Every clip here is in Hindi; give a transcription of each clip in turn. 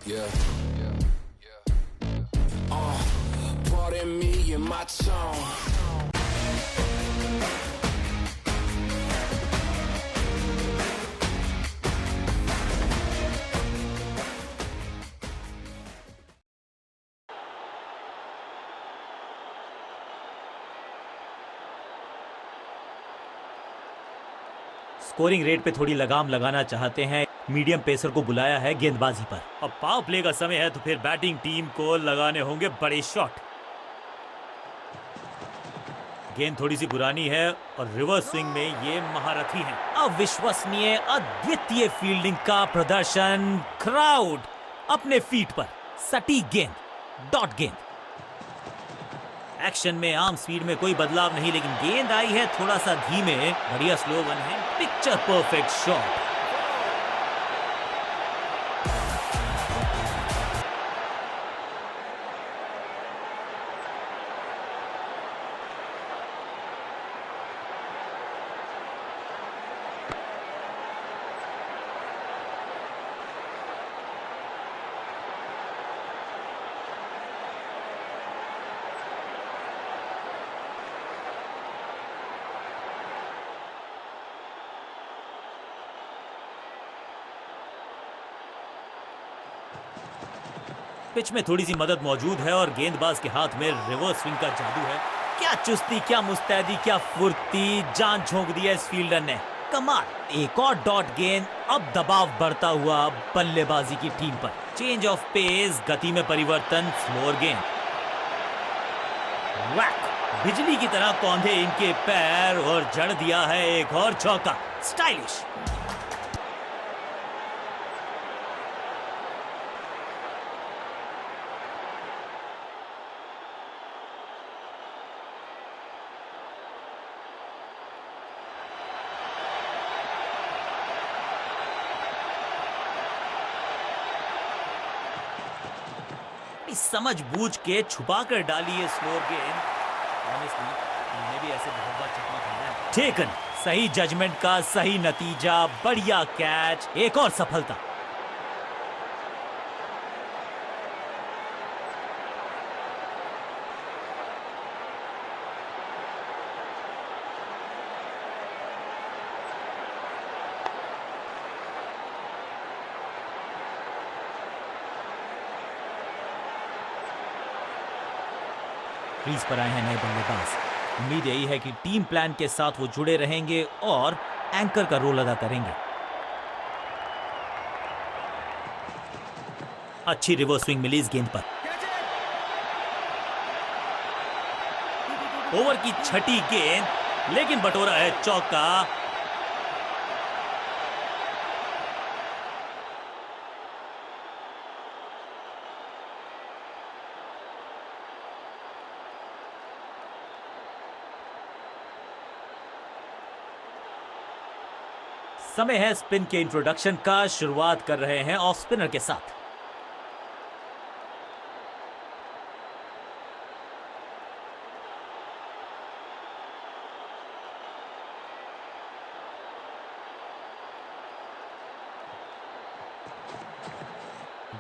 Yeah. Pardon me and my tone. Scoring rate पे थोड़ी लगाम लगाना चाहते हैं, मीडियम पेसर को बुलाया है गेंदबाजी पर। अब पावर प्ले का समय है तो फिर बैटिंग टीम को लगाने होंगे बड़े शॉट। गेंद थोड़ी सी पुरानी है और रिवर्स स्विंग में ये महारथी हैं। अविश्वसनीय अद्वितीय फील्डिंग का प्रदर्शन, क्राउड अपने फीट पर, सटीक गेंद, डॉट गेंद। एक्शन में आर्म स्पीड में कोई बदलाव नहीं, लेकिन गेंद आई है थोड़ा सा धीमे। बढ़िया स्लो वन है, पिक्चर परफेक्ट शॉट। पिच में थोड़ी सी मदद मौजूद है और गेंदबाज के हाथ में रिवर्स स्विंग का जादू है। क्या चुस्ती, क्या मुस्तैदी, क्या फुर्ती, जान झोंक दिया इस फील्डर ने, कमाल। एक और डॉट गेंद, अब दबाव बढ़ता हुआ बल्लेबाजी की टीम पर। चेंज ऑफ पेस, गति में परिवर्तन, स्लोअर गेंद। वैक, बिजली की तरह कौंधे इनके पैर और जड़ दिया है एक और चौका। स्टाइलिश। समझ बूझ के छुपा कर डाली है स्लोअर गेंद। ऑनेस्टली मैंने भी ऐसे बहुत बार चकमा खाया है। टेकन, सही जजमेंट का सही नतीजा, बढ़िया कैच, एक और सफलता। क्रीज पर आए हैं नए बल्लेबाज। उम्मीद यही है कि टीम प्लान के साथ वो जुड़े रहेंगे और एंकर का रोल अदा करेंगे। अच्छी रिवर्स स्विंग मिली इस गेंद पर। ओवर की छठी गेंद, लेकिन बटोरा है चौका। समय है स्पिन के इंट्रोडक्शन का। शुरुआत कर रहे हैं ऑफ स्पिनर के साथ।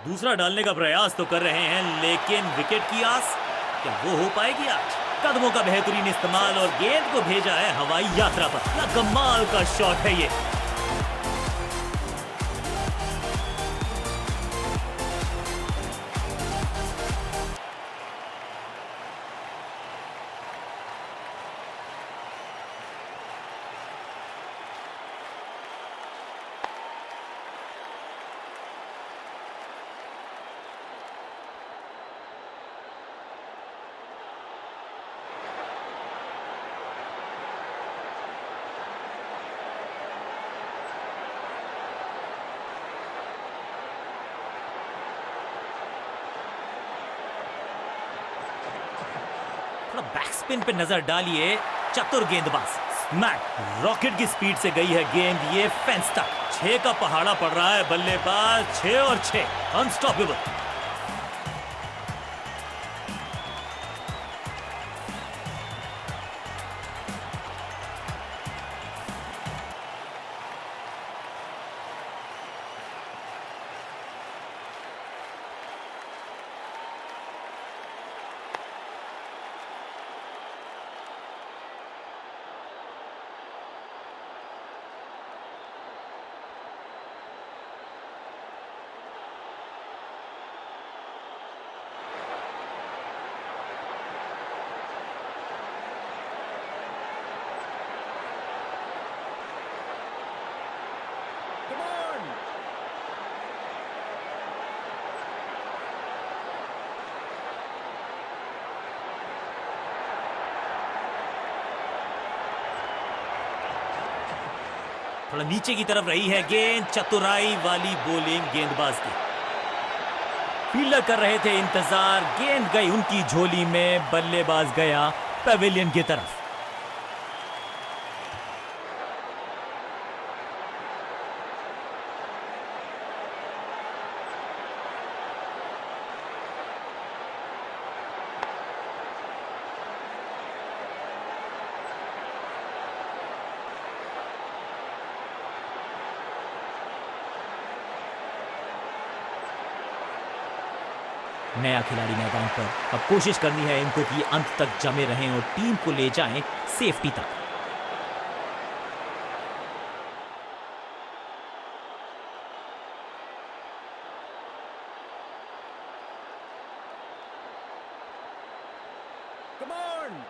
दूसरा डालने का प्रयास तो कर रहे हैं, लेकिन विकेट की आस क्या वो हो पाएगी आज? कदमों का बेहतरीन इस्तेमाल और गेंद को भेजा है हवाई यात्रा पर। कमाल का शॉट है ये। बैक स्पिन पे नजर डालिए, चतुर गेंदबाज। स्मैक, रॉकेट की स्पीड से गई है गेंद ये फेंस तक। 6 का पहाड़ा पड़ रहा है बल्लेबाज। 6 और 6, अनस्टॉपेबल। थोड़ा नीचे की तरफ रही है गेंद, चतुराई वाली बॉलिंग गेंदबाज की। फील्डर कर रहे थे इंतजार, गेंद गई उनकी झोली में, बल्लेबाज गया पवेलियन की तरफ। नया खिलाड़ी मैदान पर, अब कोशिश करनी है इनको कि अंत तक जमे रहें और टीम को ले जाएं सेफ्टी तक। Come on!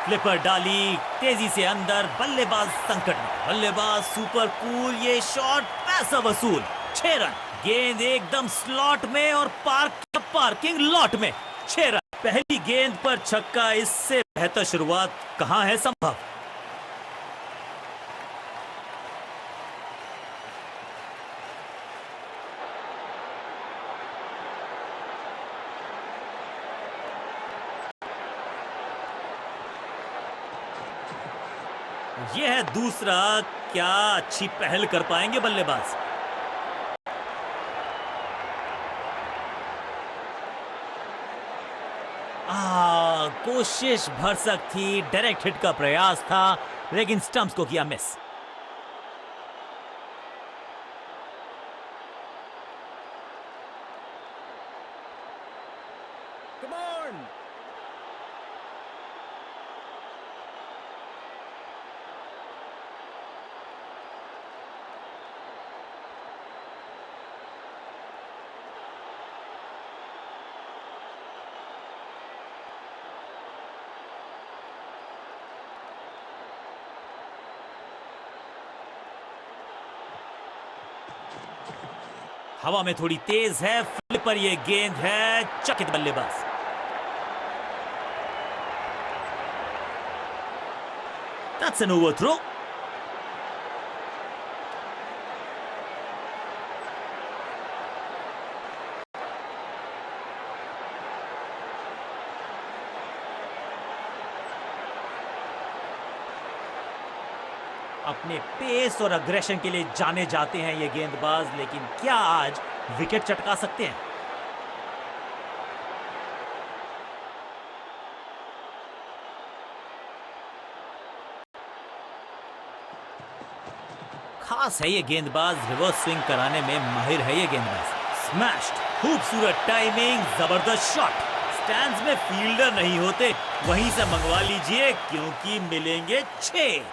फ्लिपर डाली तेजी से अंदर, बल्लेबाज संकट में, बल्लेबाज सुपर कूल, ये शॉट पैसा वसूल, 6 रन। गेंद एकदम स्लॉट में और पार्किंग लॉट में, 6 रन। पहली गेंद पर छक्का, इससे बेहतर शुरुआत कहां है संभव। यह है दूसरा, क्या अच्छी पहल कर पाएंगे बल्लेबाज। कोशिश भरसक थी, डायरेक्ट हिट का प्रयास था, लेकिन स्टंप्स को किया मिस। Come on! हवा में थोड़ी तेज है, फ्लिपर ये गेंद है, चकित बल्लेबाज। That's an overthrow. अपने पेस और अग्रेशन के लिए जाने जाते हैं ये गेंदबाज, लेकिन क्या आज विकेट चटका सकते हैं। खास है ये गेंदबाज, रिवर्स स्विंग कराने में माहिर है ये गेंदबाज। स्मैश्ड, खूबसूरत टाइमिंग, जबरदस्त शॉट। स्टैंड्स में फील्डर नहीं होते, वहीं से मंगवा लीजिए क्योंकि मिलेंगे 6।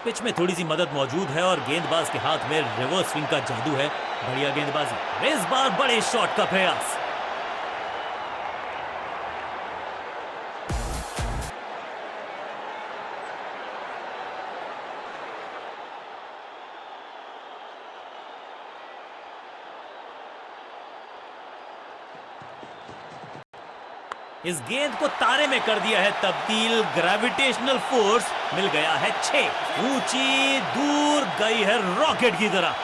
पिच में थोड़ी सी मदद मौजूद है और गेंदबाज के हाथ में रिवर्स स्विंग का जादू है। बढ़िया गेंदबाजी, इस बार बड़े शॉट का प्रयास। इस गेंद को तारे में कर दिया है तब्दील, ग्रेविटेशनल फोर्स मिल गया है 6। ऊंची दूर गई है रॉकेट की तरह।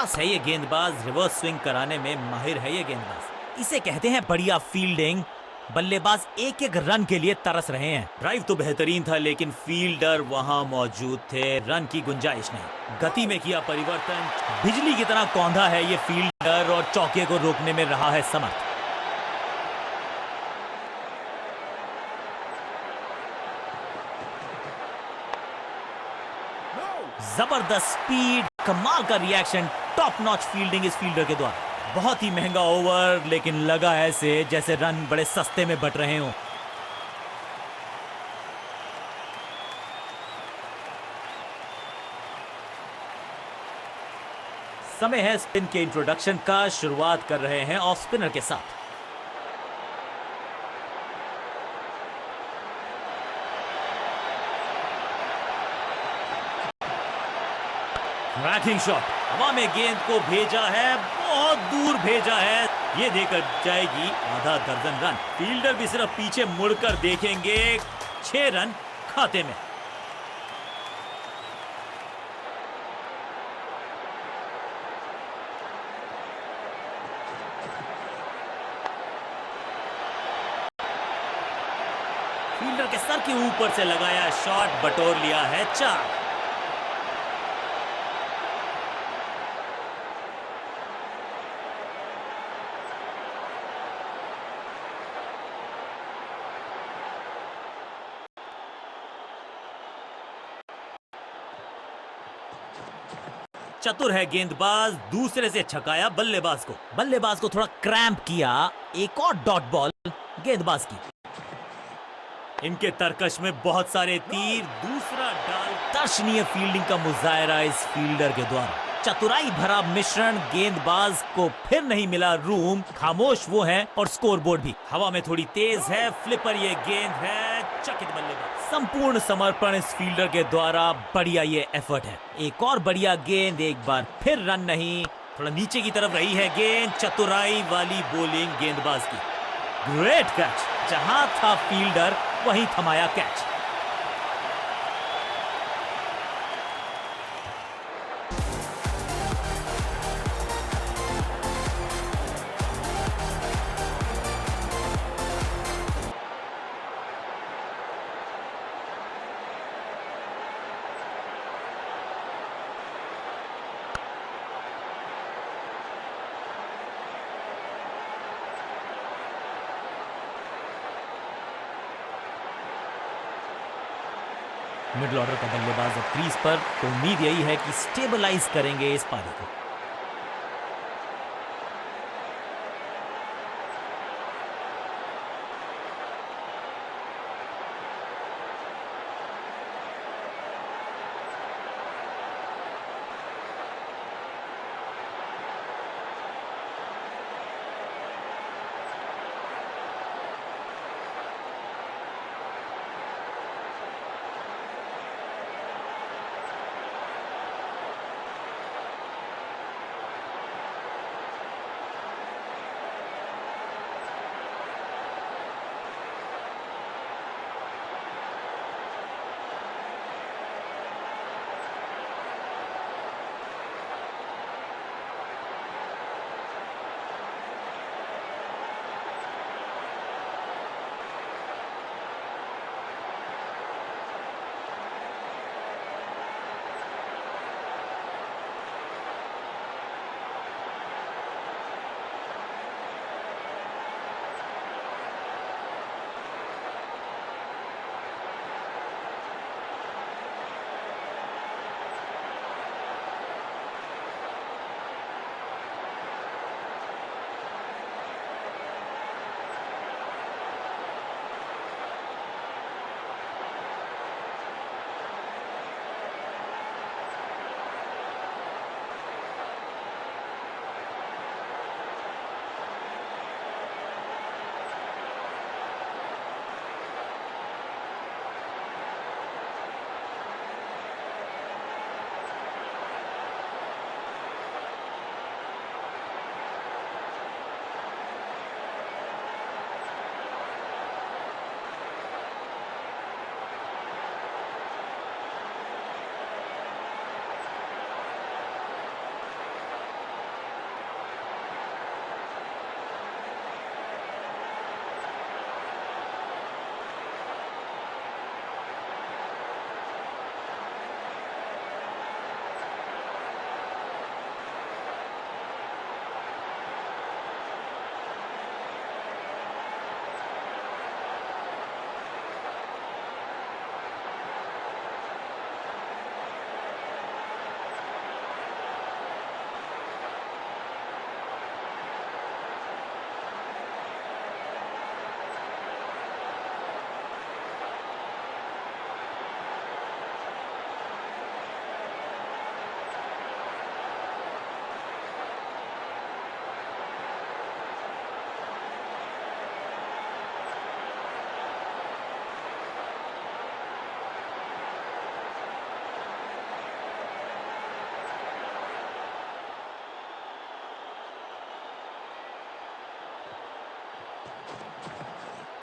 क्लास है ये गेंदबाज, रिवर्स स्विंग कराने में माहिर है ये गेंदबाज। इसे कहते हैं बढ़िया फील्डिंग। बल्लेबाज एक एक रन के लिए तरस रहे हैं। ड्राइव तो बेहतरीन था लेकिन फील्डर वहां मौजूद थे, रन की गुंजाइश नहीं। गति में किया परिवर्तन, बिजली की तरह कौंधा है ये फील्डर और चौके को रोकने में रहा है समर्थ। जबरदस्त स्पीड, कमाल का रिएक्शन, टॉप नॉच फील्डिंग इस फील्डर के द्वारा। बहुत ही महंगा ओवर, लेकिन लगा ऐसे जैसे रन बड़े सस्ते में बट रहे हों। समय है स्पिन के इंट्रोडक्शन का। शुरुआत कर रहे हैं ऑफ स्पिनर के साथ। क्रैकिंग शॉट, हवा में गेंद को भेजा है, बहुत दूर भेजा है। ये देकर जाएगी आधा दर्जन रन। फील्डर भी सिर्फ पीछे मुड़कर देखेंगे। 6 रन खाते में। फील्डर के सर के ऊपर से लगाया शॉट, बटोर लिया है 4। चतुर है गेंदबाज, दूसरे से छकाया बल्लेबाज को। बल्लेबाज को थोड़ा क्रैम्प किया। एक और डॉट बॉल गेंदबाज की। इनके तरकश में बहुत सारे तीर, दूसरा डाल। दर्शनीय फील्डिंग का मुजाहरा इस फील्डर के द्वारा। चतुराई भरा मिश्रण, गेंदबाज को फिर नहीं मिला रूम। खामोश वो हैं और स्कोरबोर्ड भी। हवा में थोड़ी तेज है, फ्लिपर ये गेंद है। चकित बल्लेबाज। संपूर्ण समर्पण इस फील्डर के द्वारा। बढ़िया ये एफर्ट है। एक और बढ़िया गेंद, एक बार फिर रन नहीं। थोड़ा नीचे की तरफ रही है गेंद। चतुराई वाली बॉलिंग गेंदबाज की। ग्रेट कैच, जहां था फील्डर वहीं थमाया कैच। मिडिल ऑर्डर का बल्लेबाज अब क्रीज पर, तो उम्मीद यही है कि स्टेबलाइज करेंगे इस पारी को।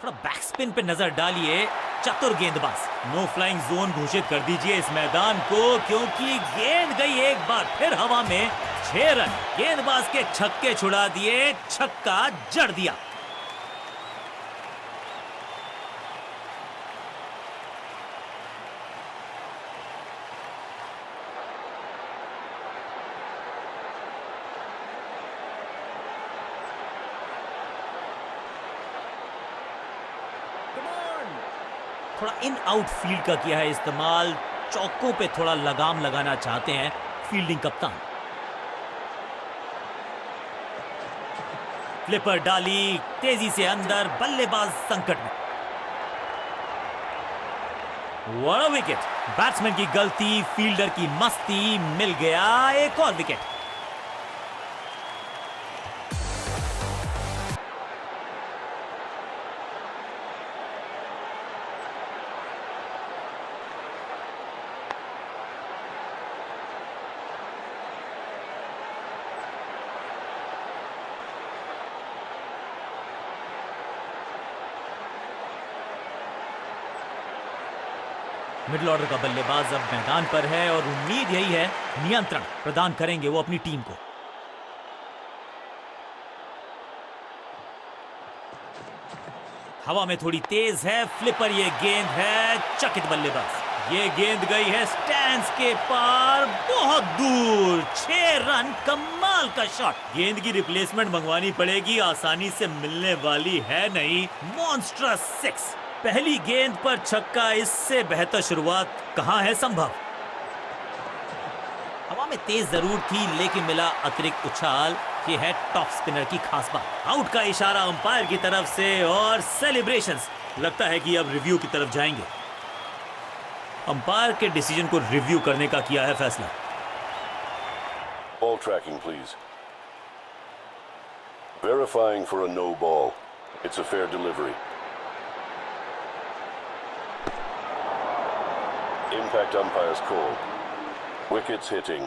थोड़ा बैकस्पिन पे नजर डालिए, चतुर गेंदबाज। नो फ्लाइंग जोन घोषित कर दीजिए इस मैदान को, क्योंकि गेंद गई एक बार फिर हवा में। 6 रन गेंदबाज के छक्के छुड़ा दिए, छक्का जड़ दिया। Come on! थोड़ा इन आउट फील्ड का किया है इस्तेमाल, चौकों पे थोड़ा लगाम लगाना चाहते हैं फील्डिंग कप्तान। फ्लिपर डाली तेजी से अंदर, बल्लेबाज संकट में। What a wicket! बैट्समैन की गलती, फील्डर की मस्ती, मिल गया एक और विकेट। मिडिल ऑर्डर का बल्लेबाज अब मैदान पर है और उम्मीद यही है नियंत्रण प्रदान करेंगे वो अपनी टीम को। हवा में थोड़ी तेज है फ्लिपर, ये गेंद है चकित बल्लेबाज। ये गेंद गई है स्टैंड्स के पार, बहुत दूर। 6 रन, कमाल का शॉट। गेंद की रिप्लेसमेंट मंगवानी पड़ेगी, आसानी से मिलने वाली है नहीं। मॉन्स्ट्रस 6। पहली गेंद पर छक्का, इससे बेहतर शुरुआत कहां है संभव। हवा में तेज जरूर थी लेकिन मिला अतिरिक्त उछाल। ये है टॉप स्पिनर की खास बात। आउट का इशारा अंपायर की तरफ से और सेलिब्रेशंस। लगता है कि अब रिव्यू की तरफ जाएंगे। अंपायर के डिसीजन को रिव्यू करने का किया है फैसला। Ball tracking, please. Verifying for a no ball. It's a fair delivery. Impact umpire's call. Wickets hitting.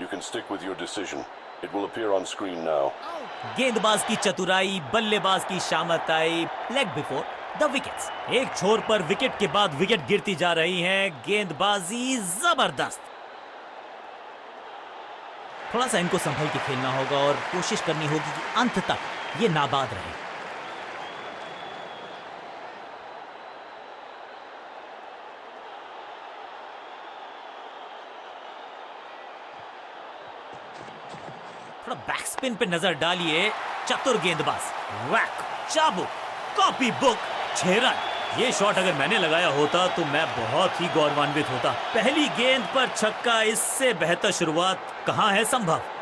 You can stick with your decision. It will appear on screen now. गेंदबाज की चतुराई, बल्लेबाज की शामत आई। Leg before the wickets. एक छोर पर विकेट के बाद विकेट गिरती जा रही हैं। गेंदबाजी जबरदस्त। थोड़ा सा इनको संभल के खेलना होगा और कोशिश करनी होगी कि अंत तक ये नाबाद रहे। थोड़ा बैकस्पिन पे नजर डालिए, चतुर गेंदबाज। वैक, चाबुक, कॉपी बुक, 6 रन। ये शॉट अगर मैंने लगाया होता तो मैं बहुत ही गौरवान्वित होता। पहली गेंद पर छक्का, इससे बेहतर शुरुआत कहां है संभव।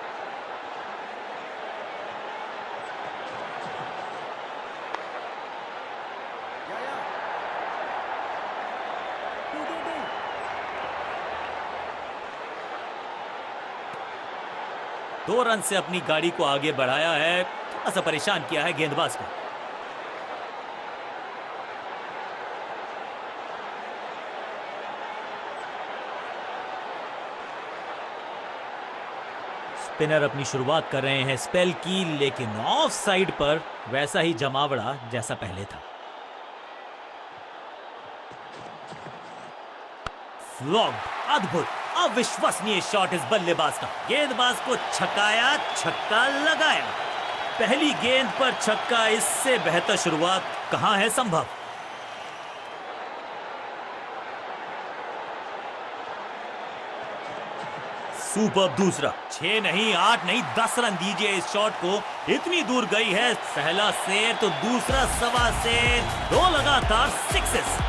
दो रन से अपनी गाड़ी को आगे बढ़ाया है, थोड़ा सा परेशान किया है गेंदबाज को। स्पिनर अपनी शुरुआत कर रहे हैं स्पेल की, लेकिन ऑफ साइड पर वैसा ही जमावड़ा जैसा पहले था। फ्लॉग, अद्भुत, अविश्वसनीय शॉट इस बल्लेबाज का। गेंदबाज को छकाया, छक्का लगाया। पहली गेंद पर छक्का, इससे बेहतर शुरुआत कहां है संभव। सुपर दूसरा। 6 नहीं, 8 नहीं, 10 रन दीजिए इस शॉट को। इतनी दूर गई है। पहला सेर तो दूसरा सवा सेर, 2 लगातार सिक्सेस।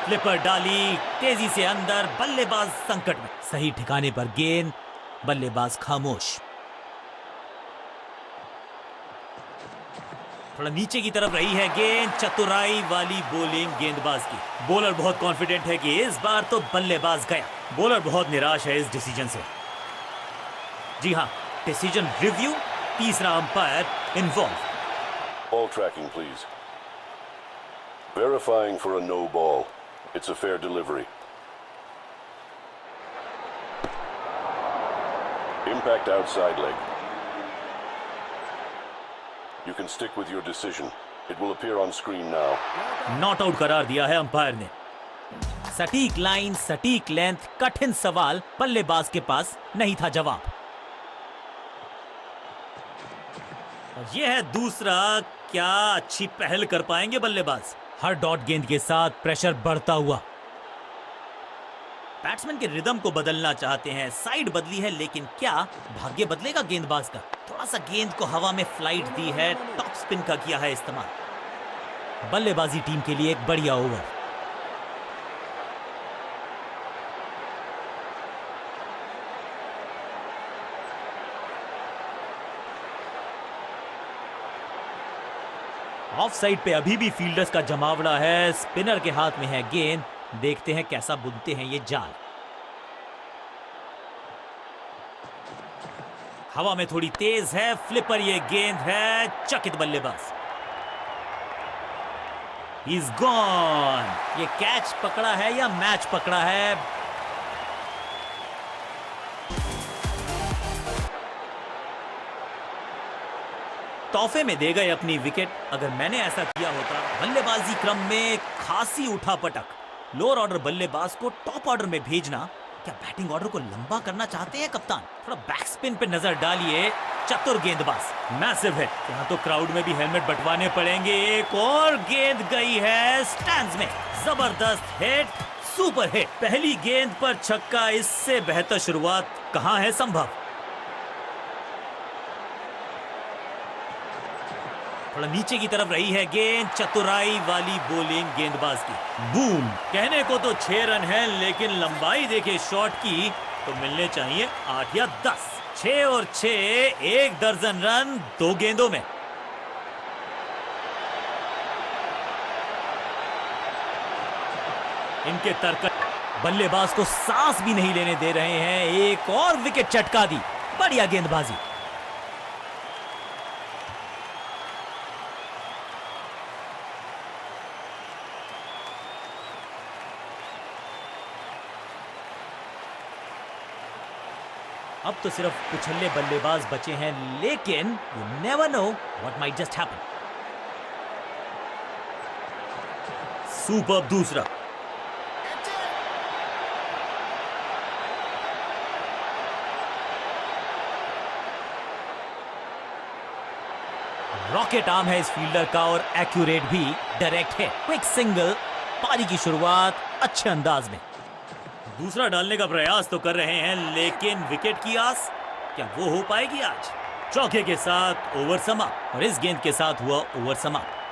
फ्लिपर डाली तेजी से अंदर, बल्लेबाज संकट में। सही ठिकाने पर गेंद, बल्लेबाज खामोश। थोड़ा नीचे की तरफ रही है गेंद, चतुराई वाली बॉलिंग गेंदबाज की। बॉलर बहुत कॉन्फिडेंट है कि इस बार तो बल्लेबाज गया। बॉलर बहुत निराश है इस डिसीजन से। जी हाँ, डिसीजन रिव्यू, तीसरा umpire involve. Ball tracking, please. Verifying for a no ball. It's a fair delivery. Impact outside leg. You can stick with your decision. It will appear on screen now. Not out करार दिया है अंपायर ने। सटीक लाइन, सटीक लेंथ, कठिन सवाल, बल्लेबाज के पास नहीं था जवाब। और यह है दूसरा। क्या अच्छी पहल कर पाएंगे बल्लेबाज। हर डॉट गेंद के साथ प्रेशर बढ़ता हुआ। बैट्समैन के रिदम को बदलना चाहते हैं। साइड बदली है, लेकिन क्या भाग्य बदलेगा गेंदबाज का। थोड़ा सा गेंद को हवा में फ्लाइट दी है, टॉप स्पिन का किया है इस्तेमाल। बल्लेबाजी टीम के लिए एक बढ़िया ओवर। ऑफ साइड पे अभी भी फील्डर्स का जमावड़ा है। स्पिनर के हाथ में है गेंद। देखते हैं कैसा बुनते हैं ये जाल। हवा में थोड़ी तेज है, फ्लिपर ये गेंद है। चकित बल्लेबाज, इज गॉन। ये कैच पकड़ा है या मैच पकड़ा है? तोहफे में दे गए अपनी विकेट। अगर मैंने ऐसा किया होता। बल्लेबाजी क्रम में खासी उठापटक। लोअर ऑर्डर बल्लेबाज को टॉप ऑर्डर में भेजना। क्या बैटिंग ऑर्डर को लंबा करना चाहते हैं कप्तान? थोड़ा बैक स्पिन पे नजर डालिए। चतुर गेंदबाज, मैसिव हिट। यहां तो क्राउड में भी हेलमेट बंटवाने पड़ेंगे। एक और गेंद गई है स्टैंड्स में। जबरदस्त हिट, सुपर हिट। पहली गेंद पर छक्का, इससे बेहतर शुरुआत कहां है संभव। थोड़ा नीचे की तरफ रही है गेंद, चतुराई वाली बॉलिंग गेंदबाज की। बूम। कहने को तो 6 रन है, लेकिन लंबाई देखे शॉट की तो मिलने चाहिए 8 या 10। 6 और 6, 1 दर्जन रन 2 गेंदों में। इनके तर्क बल्लेबाज को सांस भी नहीं लेने दे रहे हैं। एक और विकेट चटका दी। बढ़िया गेंदबाजी। अब तो सिर्फ कुछल्ले बल्लेबाज बचे हैं, लेकिन you never know what might just happen. Superb दूसरा। रॉकेट आर्म है इस फील्डर का और एक्यूरेट भी। डायरेक्ट है, क्विक सिंगल। पारी की शुरुआत अच्छे अंदाज में। दूसरा डालने का प्रयास तो कर रहे हैं, लेकिन विकेट की आस, क्या वो हो पाएगी आज? चौके के साथ ओवर समाप्त। और इस गेंद के साथ हुआ ओवर समाप्त।